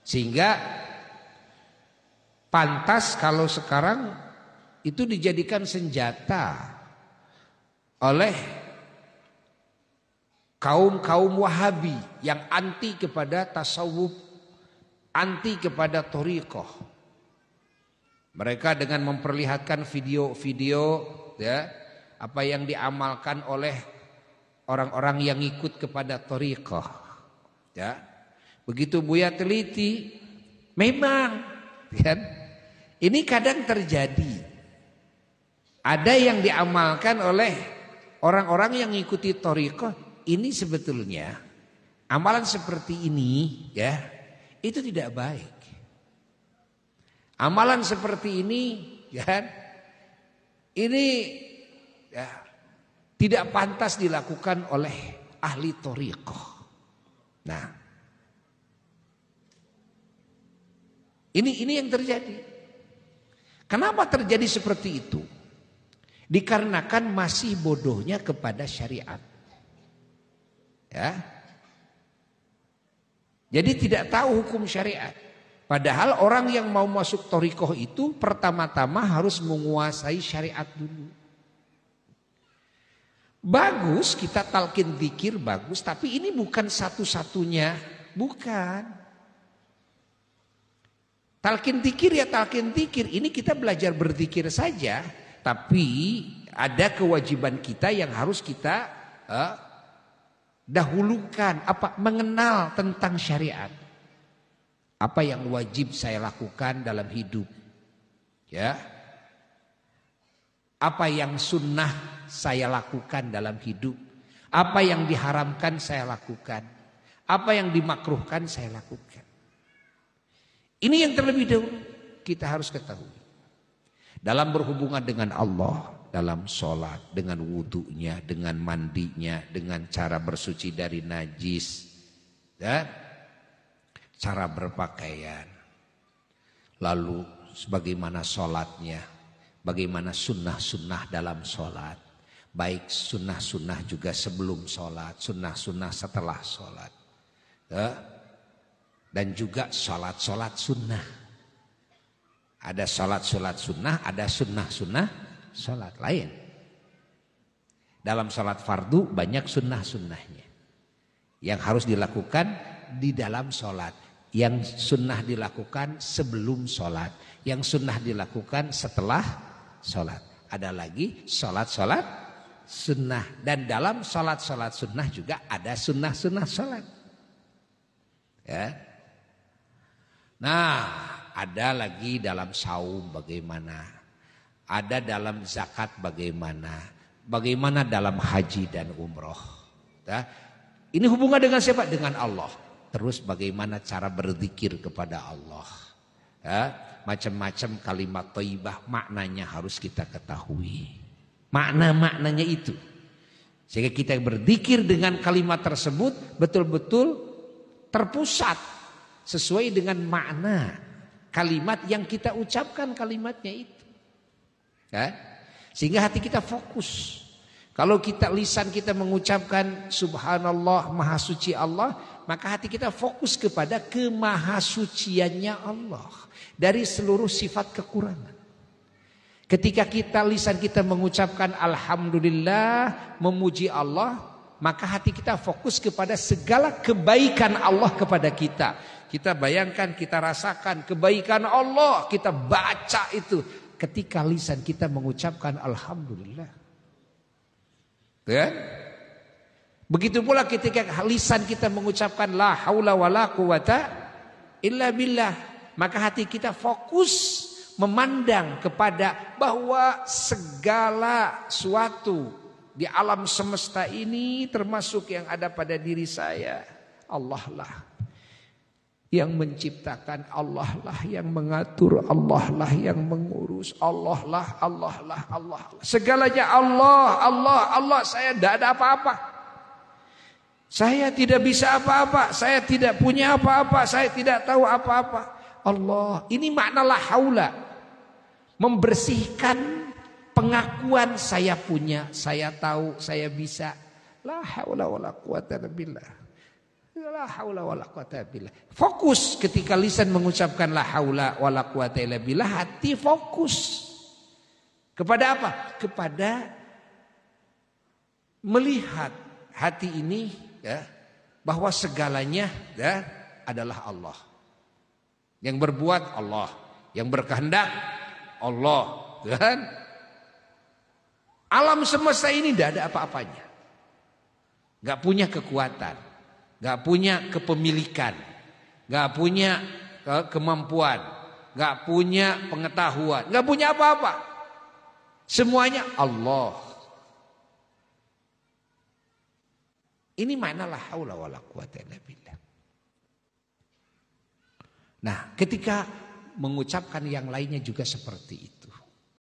Sehingga pantas kalau sekarang itu dijadikan senjata oleh kaum Wahabi yang anti kepada tasawuf, anti kepada thariqah. Mereka dengan memperlihatkan video-video ya, apa yang diamalkan oleh orang-orang yang ikut kepada thariqah. Ya. Begitu Buya teliti, memang kan ini kadang terjadi. Ada yang diamalkan oleh orang-orang yang mengikuti thariqah. Ini sebetulnya amalan seperti ini ya, itu tidak baik. Amalan seperti ini ya, ini ya, tidak pantas dilakukan oleh ahli thariqah. Nah, ini yang terjadi. Kenapa terjadi seperti itu? Dikarenakan masih bodohnya kepada syariat. Ya. Jadi tidak tahu hukum syariat. Padahal orang yang mau masuk thariqah itu pertama-tama harus menguasai syariat dulu. Bagus kita talqin dzikir bagus, tapi ini bukan satu-satunya, bukan. Talqin dzikir ya talqin dzikir, ini kita belajar berzikir saja, tapi ada kewajiban kita yang harus kita dahulukan, mengenal tentang syariat. Apa yang wajib saya lakukan dalam hidup? Ya. Apa yang sunnah saya lakukan dalam hidup? Apa yang diharamkan saya lakukan? Apa yang dimakruhkan saya lakukan? Ini yang terlebih dahulu kita harus ketahui. Dalam berhubungan dengan Allah, dalam sholat, dengan wudunya, dengan mandinya, dengan cara bersuci dari najis, dan cara berpakaian. Lalu bagaimana sholatnya, bagaimana sunnah-sunnah dalam sholat. Baik sunnah-sunnah juga sebelum sholat, sunnah-sunnah setelah sholat. Dan juga sholat-sholat sunnah. Ada sholat-sholat sunnah, ada sunnah-sunnah sholat lain. Dalam sholat fardu banyak sunnah-sunnahnya. Yang harus dilakukan di dalam sholat. Yang sunnah dilakukan sebelum sholat. Yang sunnah dilakukan setelah sholat. Ada lagi sholat-sholat sunnah. Dan dalam sholat-sholat sunnah juga ada sunnah-sunnah sholat. Ya. Nah, ada lagi dalam saum bagaimana, ada dalam zakat bagaimana, bagaimana dalam haji dan umroh. Ya. Ini hubungan dengan siapa? Dengan Allah. Terus bagaimana cara berzikir kepada Allah. Ya. Macam-macam kalimat thayyibah maknanya harus kita ketahui. Makna-maknanya itu. Sehingga kita berzikir dengan kalimat tersebut betul-betul terpusat. Sesuai dengan makna kalimat yang kita ucapkan kalimatnya itu. Ya? Sehingga hati kita fokus. Kalau lisan kita mengucapkan subhanallah maha suci Allah, maka hati kita fokus kepada kemahasuciannya Allah dari seluruh sifat kekurangan. Ketika lisan kita mengucapkan alhamdulillah memuji Allah, maka hati kita fokus kepada segala kebaikan Allah kepada kita. Kita bayangkan, kita rasakan kebaikan Allah, kita baca itu ketika lisan kita mengucapkan alhamdulillah. Ya? Begitu pula ketika lisan kita mengucapkan la haula wala quwata illa billah, maka hati kita fokus memandang kepada bahwa segala suatu di alam semesta ini termasuk yang ada pada diri saya, Allah lah yang menciptakan, Allah lah yang mengatur, Allah lah yang mengurus, Allah lah. Segalanya Allah. Saya tidak ada apa-apa. Saya tidak bisa apa-apa. Saya tidak punya apa-apa. Saya tidak tahu apa-apa. Allah. Ini makna la haula. Membersihkan pengakuan saya punya, saya tahu, saya bisa. La haula wala quwata illa billah. la haula wala quwata billah. Fokus ketika lisan mengucapkan la haula wala quwata illa billah, hati fokus. Kepada apa? Kepada melihat hati ini ya, bahwa segalanya ya adalah Allah. Yang berbuat Allah, yang berkehendak Allah, kan? Alam semesta ini tidak ada apa-apanya. Gak punya kekuatan, gak punya kepemilikan, gak punya kemampuan, gak punya pengetahuan, gak punya apa-apa. Semuanya Allah. Ini makna la haula wala quwata illa billah. Nah, ketika mengucapkan yang lainnya juga seperti itu.